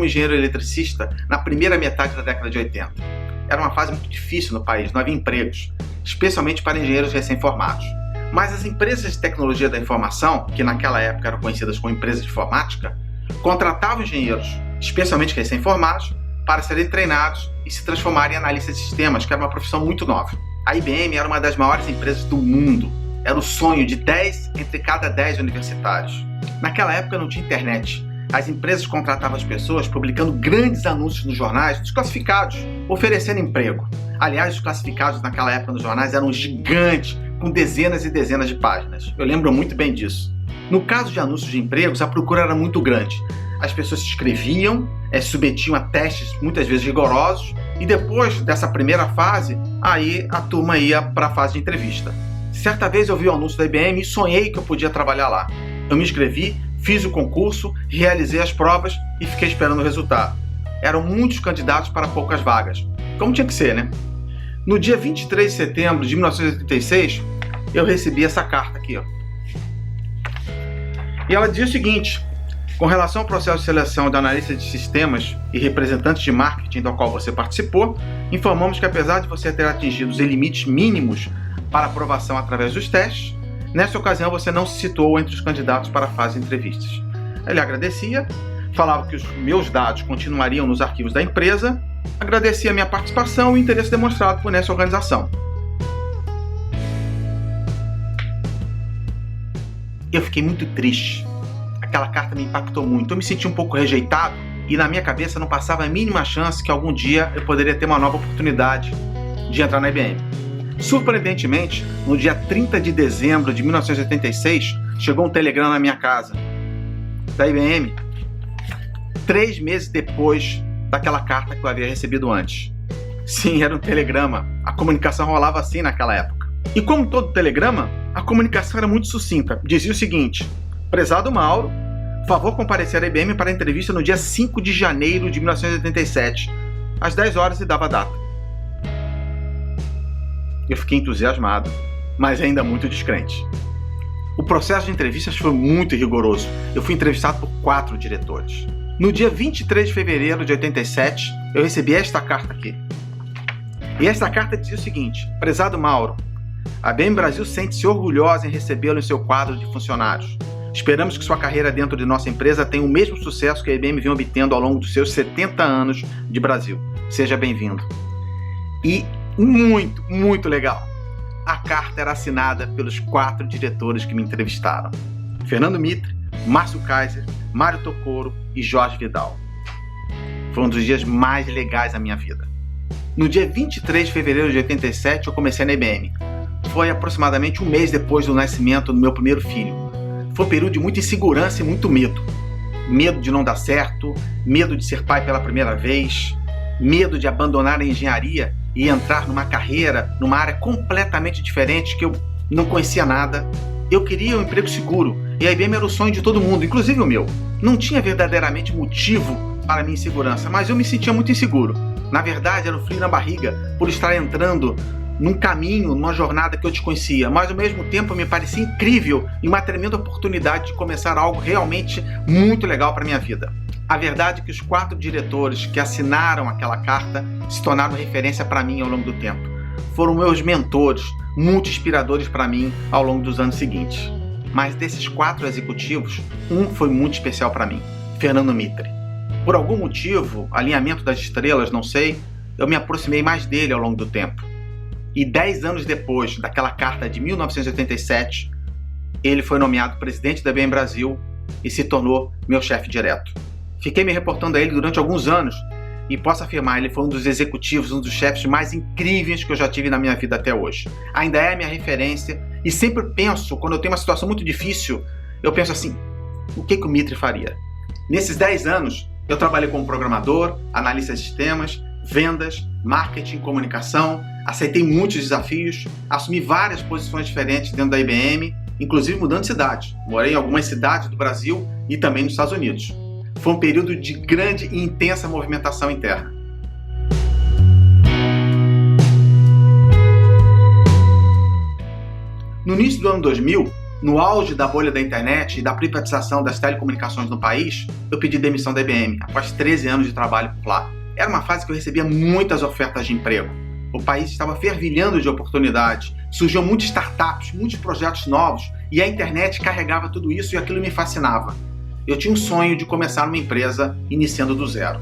como engenheiro eletricista na primeira metade da década de 80. Era uma fase muito difícil no país, não havia empregos, especialmente para engenheiros recém-formados. Mas as empresas de tecnologia da informação, que naquela época eram conhecidas como empresas de informática, contratavam engenheiros, especialmente recém-formados, para serem treinados e se transformarem em analistas de sistemas, que era uma profissão muito nova. A IBM era uma das maiores empresas do mundo. Era o sonho de 10 entre cada 10 universitários. Naquela época não tinha internet. As empresas contratavam as pessoas publicando grandes anúncios nos jornais, nos classificados, oferecendo emprego. Aliás, os classificados naquela época nos jornais eram gigantes, com dezenas e dezenas de páginas. Eu lembro muito bem disso. No caso de anúncios de empregos, a procura era muito grande. As pessoas se inscreviam, se submetiam a testes muitas vezes rigorosos, e depois dessa primeira fase, aí a turma ia para a fase de entrevista. Certa vez eu vi o anúncio da IBM e sonhei que eu podia trabalhar lá. Eu me inscrevi, fiz o concurso, realizei as provas e fiquei esperando o resultado. Eram muitos candidatos para poucas vagas, como tinha que ser, né? No dia 23 de setembro de 1986, eu recebi essa carta aqui, ó. E ela dizia o seguinte: com relação ao processo de seleção de analistas de sistemas e representantes de marketing do qual você participou, informamos que apesar de você ter atingido os limites mínimos para aprovação através dos testes, nessa ocasião você não se situou entre os candidatos para a fase de entrevistas. Ele agradecia, falava que os meus dados continuariam nos arquivos da empresa, agradecia a minha participação e o interesse demonstrado por nessa organização. Eu fiquei muito triste. Aquela carta me impactou muito. Eu me senti um pouco rejeitado e na minha cabeça não passava a mínima chance que algum dia eu poderia ter uma nova oportunidade de entrar na IBM. Surpreendentemente, no dia 30 de dezembro de 1986, chegou um telegrama na minha casa da IBM, 3 meses depois daquela carta que eu havia recebido antes. Sim, era um telegrama. A comunicação rolava assim naquela época. E como todo telegrama, a comunicação era muito sucinta. Dizia o seguinte: prezado Mauro, favor comparecer à IBM para a entrevista no dia 5 de janeiro de 1987, às 10 horas, e dava a data. Eu fiquei entusiasmado, mas ainda muito descrente. O processo de entrevistas foi muito rigoroso. Eu fui entrevistado por 4 diretores. No dia 23 de fevereiro de 87, eu recebi esta carta aqui. E esta carta dizia o seguinte: prezado Mauro, a IBM Brasil sente-se orgulhosa em recebê-lo em seu quadro de funcionários. Esperamos que sua carreira dentro de nossa empresa tenha o mesmo sucesso que a IBM vem obtendo ao longo dos seus 70 anos de Brasil. Seja bem-vindo. E muito, muito legal. A carta era assinada pelos 4 diretores que me entrevistaram: Fernando Mitre, Márcio Kaiser, Mário Tocoro e Jorge Vidal. Foi um dos dias mais legais da minha vida. No dia 23 de fevereiro de 87, eu comecei na IBM. Foi aproximadamente um mês depois do nascimento do meu primeiro filho. Foi um período de muita insegurança e muito medo. Medo de não dar certo, medo de ser pai pela primeira vez, medo de abandonar a engenharia e entrar numa carreira, numa área completamente diferente que eu não conhecia nada. Eu queria um emprego seguro e a IBM era o sonho de todo mundo, inclusive o meu. Não tinha verdadeiramente motivo para a minha insegurança, mas eu me sentia muito inseguro. Na verdade, era o frio na barriga por estar entrando num caminho, numa jornada que eu desconhecia, mas ao mesmo tempo me parecia incrível e uma tremenda oportunidade de começar algo realmente muito legal para minha vida. A verdade é que os 4 diretores que assinaram aquela carta se tornaram referência para mim ao longo do tempo. Foram meus mentores, muito inspiradores para mim ao longo dos anos seguintes. Mas desses 4 executivos, um foi muito especial para mim: Fernando Mitre. Por algum motivo, alinhamento das estrelas, não sei, eu me aproximei mais dele ao longo do tempo. E 10 anos depois daquela carta de 1987, ele foi nomeado presidente da IBM Brasil e se tornou meu chefe direto. Fiquei me reportando a ele durante alguns anos e posso afirmar, ele foi um dos executivos, um dos chefes mais incríveis que eu já tive na minha vida até hoje. Ainda é a minha referência e sempre penso, quando eu tenho uma situação muito difícil, eu penso assim: o que o Mitre faria? Nesses 10 anos, eu trabalhei como programador, analista de sistemas, vendas, marketing, comunicação, aceitei muitos desafios, assumi várias posições diferentes dentro da IBM, inclusive mudando de cidade. Morei em algumas cidades do Brasil e também nos Estados Unidos. Foi um período de grande e intensa movimentação interna. No início do ano 2000, No auge da bolha da internet e da privatização das telecomunicações no país, eu pedi demissão da IBM, após 13 anos de trabalho por lá. Era uma fase que eu recebia muitas ofertas de emprego. O país estava fervilhando de oportunidades, surgiam muitas startups, muitos projetos novos, e a internet carregava tudo isso e aquilo me fascinava. Eu tinha um sonho de começar uma empresa iniciando do zero.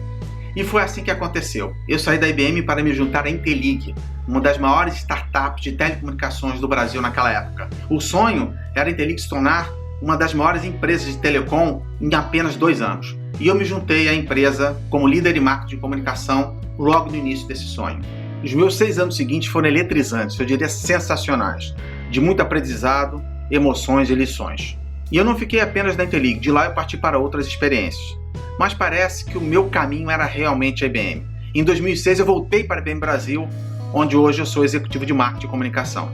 E foi assim que aconteceu. Eu saí da IBM para me juntar à Intelig, uma das maiores startups de telecomunicações do Brasil naquela época. O sonho era a Intelig se tornar uma das maiores empresas de telecom em apenas 2 anos. E eu me juntei à empresa como líder de marketing de comunicação logo no início desse sonho. Os meus 6 anos seguintes foram eletrizantes, eu diria sensacionais, de muito aprendizado, emoções e lições. E eu não fiquei apenas na Intelig, de lá eu parti para outras experiências. Mas parece que o meu caminho era realmente a IBM. Em 2006 eu voltei para a IBM Brasil, onde hoje eu sou executivo de marketing e comunicação.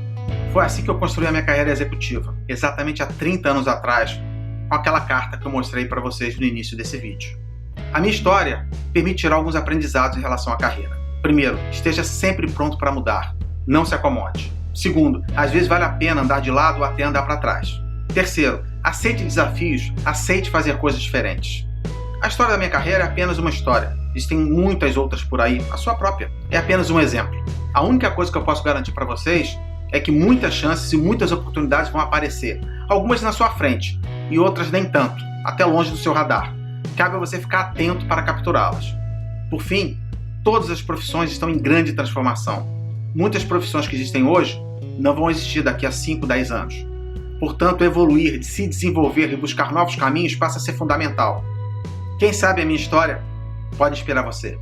Foi assim que eu construí a minha carreira executiva, exatamente há 30 anos atrás, com aquela carta que eu mostrei para vocês no início desse vídeo. A minha história permite tirar alguns aprendizados em relação à carreira. Primeiro, esteja sempre pronto para mudar, não se acomode. Segundo, às vezes vale a pena andar de lado ou até andar para trás. Terceiro, aceite desafios, aceite fazer coisas diferentes. A história da minha carreira é apenas uma história. Existem muitas outras por aí, a sua própria. É apenas um exemplo. A única coisa que eu posso garantir para vocês é que muitas chances e muitas oportunidades vão aparecer. Algumas na sua frente e outras nem tanto, até longe do seu radar. Cabe a você ficar atento para capturá-las. Por fim, todas as profissões estão em grande transformação. Muitas profissões que existem hoje não vão existir daqui a 5, 10 anos. Portanto, evoluir, se desenvolver e buscar novos caminhos passa a ser fundamental. Quem sabe a minha história pode inspirar você.